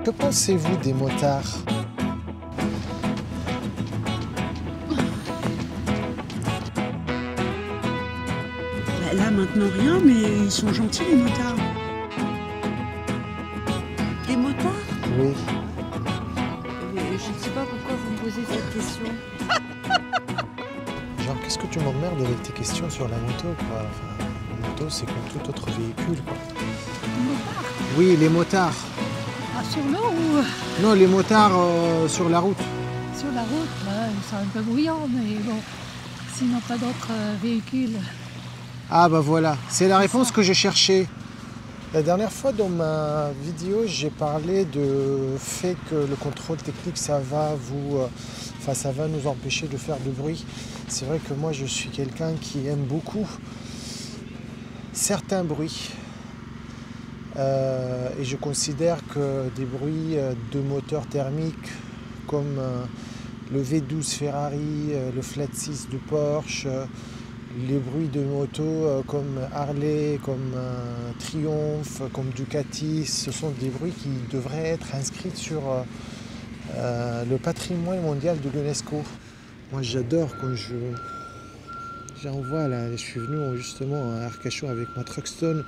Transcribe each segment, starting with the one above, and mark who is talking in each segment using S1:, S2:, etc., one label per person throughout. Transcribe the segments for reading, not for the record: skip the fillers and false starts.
S1: Que pensez-vous des motards?
S2: Bah, là maintenant rien, mais ils sont gentils les motards.
S3: Des motards?
S1: Oui.
S3: Mais je ne sais pas pourquoi vous me posez cette question.
S1: Genre, qu'est-ce que tu m'emmerdes avec tes questions sur la moto, quoi? Enfin, la moto, c'est comme tout autre véhicule, quoi.
S4: Les motards?
S1: Oui, les motards.
S4: Ah, sur l'eau ou
S1: Non, les motards sur la route.
S4: sur la route? Ouais, c'est un peu bruyant, mais bon, sinon pas d'autres véhicules.
S1: Ah bah voilà, c'est la réponse
S4: ça.
S1: que je cherchais. La dernière fois dans ma vidéo, j'ai parlé de fait que le contrôle technique, ça va ça va nous empêcher de faire de bruit. C'est vrai que moi, je suis quelqu'un qui aime beaucoup certains bruits. Et je considère que des bruits de moteurs thermiques comme le V12 Ferrari, le Flat 6 de Porsche, les bruits de moto comme Harley, comme Triumph, comme Ducati, ce sont des bruits qui devraient être inscrits sur le patrimoine mondial de l'UNESCO. Moi j'adore quand j'envoie là, je suis venu justement à Arcachon avec ma Truckstone.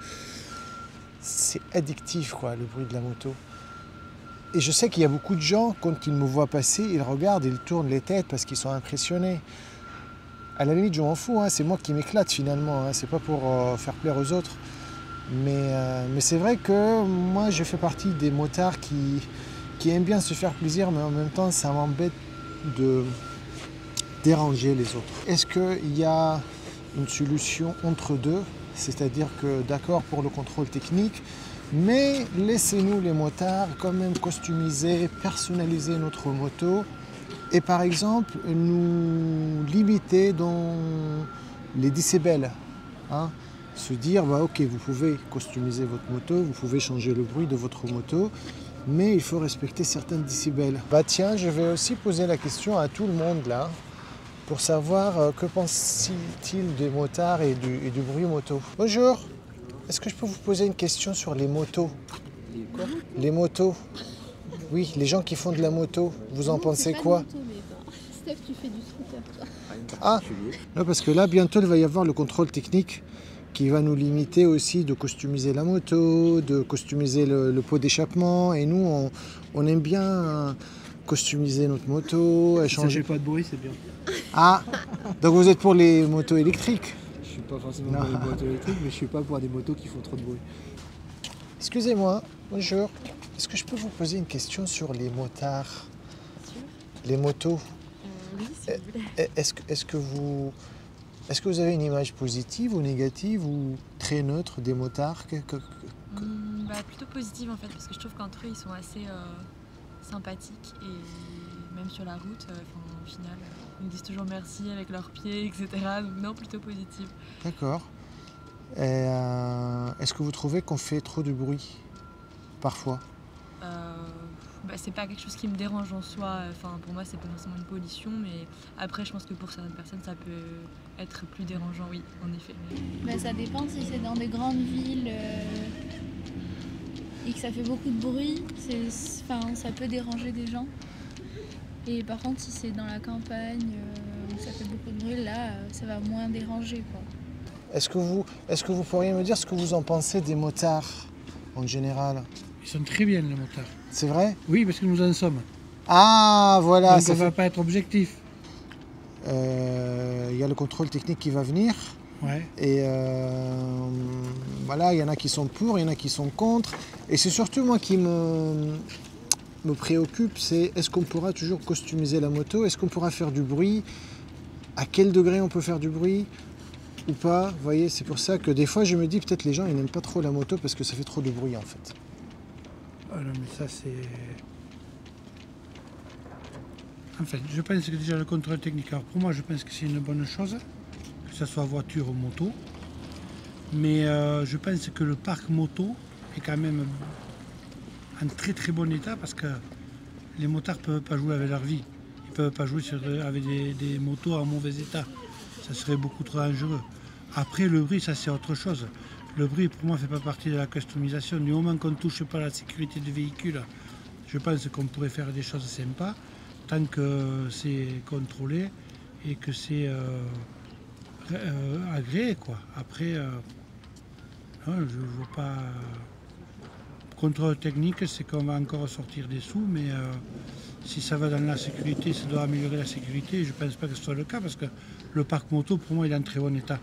S1: C'est addictif quoi, le bruit de la moto. Et je sais qu'il y a beaucoup de gens, quand ils me voient passer, ils regardent, ils tournent les têtes parce qu'ils sont impressionnés. À la limite, je m'en fous, hein, c'est moi qui m'éclate finalement, hein, c'est pas pour faire plaire aux autres. Mais c'est vrai que moi, je fais partie des motards qui aiment bien se faire plaisir, mais en même temps, ça m'embête de déranger les autres. Est-ce qu'il y a une solution entre deux? C'est-à-dire que d'accord pour le contrôle technique, mais laissez-nous les motards quand même customiser, personnaliser notre moto et par exemple nous limiter dans les décibels. Hein. Se dire, bah, ok, vous pouvez customiser votre moto, vous pouvez changer le bruit de votre moto, mais il faut respecter certains décibels. Bah tiens, je vais aussi poser la question à tout le monde là, pour savoir que pense-t-il des motards et du bruit moto. Bonjour, est-ce que je peux vous poser une question sur les motos?
S3: Quoi?
S1: Les motos. Oui, les gens qui font de la moto, vous en pensez quoi?
S3: Steph, tu fais du scooter, toi.
S1: Ah, non, parce que là, bientôt, il va y avoir le contrôle technique qui va nous limiter aussi de customiser la moto, de customiser le pot d'échappement. Et nous, on aime bien customiser notre moto,
S5: Si ça fait pas de bruit, c'est bien.
S1: Ah, donc vous êtes pour les motos électriques?
S5: Je suis pas forcément pour les motos électriques, mais je suis pas pour des motos qui font trop de bruit.
S1: Excusez-moi, bonjour. Est-ce que je peux vous poser une question sur les motards? Les motos?
S3: Oui, si vous voulez.
S1: Est-ce que vous avez une image positive ou négative ou très neutre des motards?
S6: Plutôt positive en fait, parce que je trouve qu'entre eux ils sont assez sympathiques et même sur la route, au final, ils nous disent toujours merci avec leurs pieds, etc. Donc non, plutôt positive.
S1: D'accord. Est-ce que vous trouvez qu'on fait trop de bruit parfois?
S6: C'est pas quelque chose qui me dérange en soi, pour moi c'est pas forcément une pollution, mais après je pense que pour certaines personnes ça peut être plus dérangeant, oui, en effet.
S7: Ça dépend si c'est dans des grandes villes et que ça fait beaucoup de bruit, ça peut déranger des gens. Et par contre si c'est dans la campagne où ça fait beaucoup de bruit, là ça va moins déranger, quoi.
S1: Est-ce que vous pourriez me dire ce que vous en pensez des motards en général?
S5: Ils sont très bien les motards.
S1: C'est vrai?
S5: Oui, parce que nous en sommes.
S1: Ah, voilà.
S5: Donc ça ne va pas être objectif.
S1: Il y a le contrôle technique qui va venir.
S5: Ouais.
S1: Et voilà, il y en a qui sont pour, il y en a qui sont contre. Et c'est surtout moi qui me préoccupe, c'est est-ce qu'on pourra toujours customiser la moto? Est-ce qu'on pourra faire du bruit? À quel degré on peut faire du bruit ou pas? Vous voyez, c'est pour ça que des fois je me dis peut-être les gens ils n'aiment pas trop la moto parce que ça fait trop de bruit en fait.
S5: Ah non, mais ça c'est... En fait, je pense que déjà le contrôle technique, alors pour moi je pense que c'est une bonne chose, que ce soit voiture ou moto. Mais je pense que le parc moto est quand même en très très bon état parce que les motards ne peuvent pas jouer avec leur vie. Ils ne peuvent pas jouer avec des motos en mauvais état. Ça serait beaucoup trop dangereux. Après le bruit, ça c'est autre chose. Le bruit pour moi ne fait pas partie de la customisation. Du moment qu'on ne touche pas à la sécurité du véhicule Je pense qu'on pourrait faire des choses sympas tant que c'est contrôlé et que c'est agréé, quoi. Après, non, je ne vois pas... Contrôle technique, c'est qu'on va encore sortir des sous, mais si ça va dans la sécurité, ça doit améliorer la sécurité. Je ne pense pas que ce soit le cas parce que le parc moto, pour moi, il est en très bon état.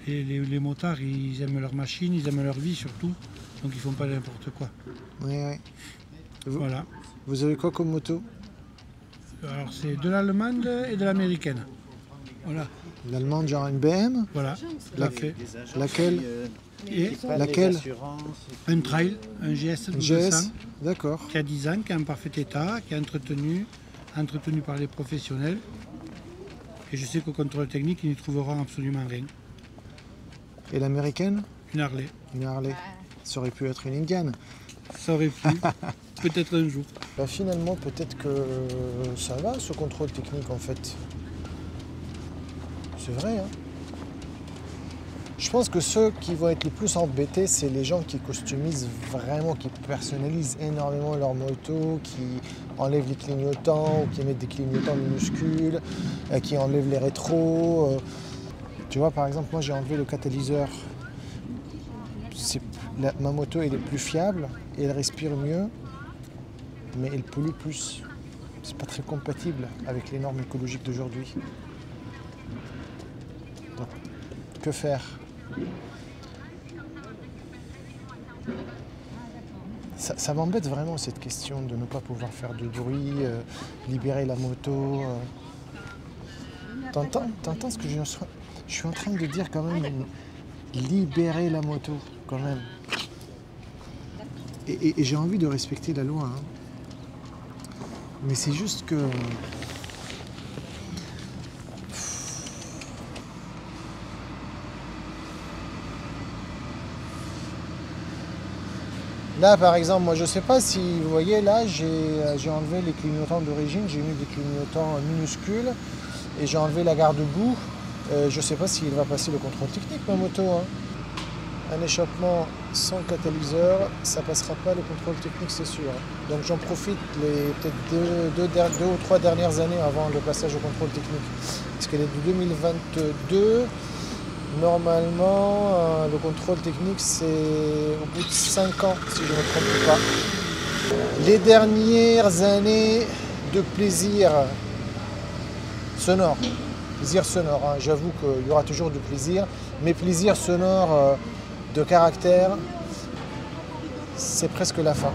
S5: Les motards, ils aiment leur machine, ils aiment leur vie surtout, donc ils ne font pas n'importe quoi.
S1: Oui, oui.
S5: Voilà.
S1: Vous avez quoi comme moto?
S5: Alors c'est de l'allemande et de l'américaine. Voilà.
S1: L'allemande, genre une BM?
S5: Voilà. Fait.
S1: Laquelle?
S5: Et
S1: Laquelle?
S5: un trail, un GS 1200,
S1: GS? D'accord.
S5: qui a 10 ans, qui est en parfait état, qui est entretenu par les professionnels. Et je sais qu'au contrôle technique, ils n'y trouveront absolument rien.
S1: Et l'américaine?
S5: Une Harley.
S1: Une Harley. Ça aurait pu être une Indian.
S5: Ça aurait pu, peut-être un jour.
S1: Bah, finalement, peut-être que ça va, ce contrôle technique, en fait. C'est vrai, hein. Je pense que ceux qui vont être le plus embêtés, c'est les gens qui customisent vraiment, qui personnalisent énormément leur moto, qui enlèvent les clignotants ou qui mettent des clignotants minuscules, qui enlèvent les rétros. Tu vois, par exemple, moi j'ai enlevé le catalyseur. Ma moto elle est plus fiable et elle respire mieux, mais elle pollue plus. C'est pas très compatible avec les normes écologiques d'aujourd'hui. Donc, que faire? Ça m'embête vraiment cette question de ne pas pouvoir faire de bruit, libérer la moto. T'entends ce que je suis en train de dire quand même? Libérer la moto quand même. Et j'ai envie de respecter la loi. Hein. Mais c'est juste que... Là, par exemple, moi, je ne sais pas si vous voyez, là, j'ai enlevé les clignotants d'origine, j'ai mis des clignotants minuscules et j'ai enlevé la garde-boue. Je ne sais pas s'il va passer le contrôle technique, ma moto. Hein. Un échappement sans catalyseur, ça ne passera pas le contrôle technique, c'est sûr. Donc j'en profite les peut-être deux ou trois dernières années avant le passage au contrôle technique. Parce qu'elle est de 2022. Normalement, le contrôle technique, c'est au bout de 5 ans, si je ne me trompe pas. Les dernières années de plaisir sonore. Plaisir sonore, hein. J'avoue qu'il y aura toujours du plaisir. Mais plaisir sonore de caractère, c'est presque la fin.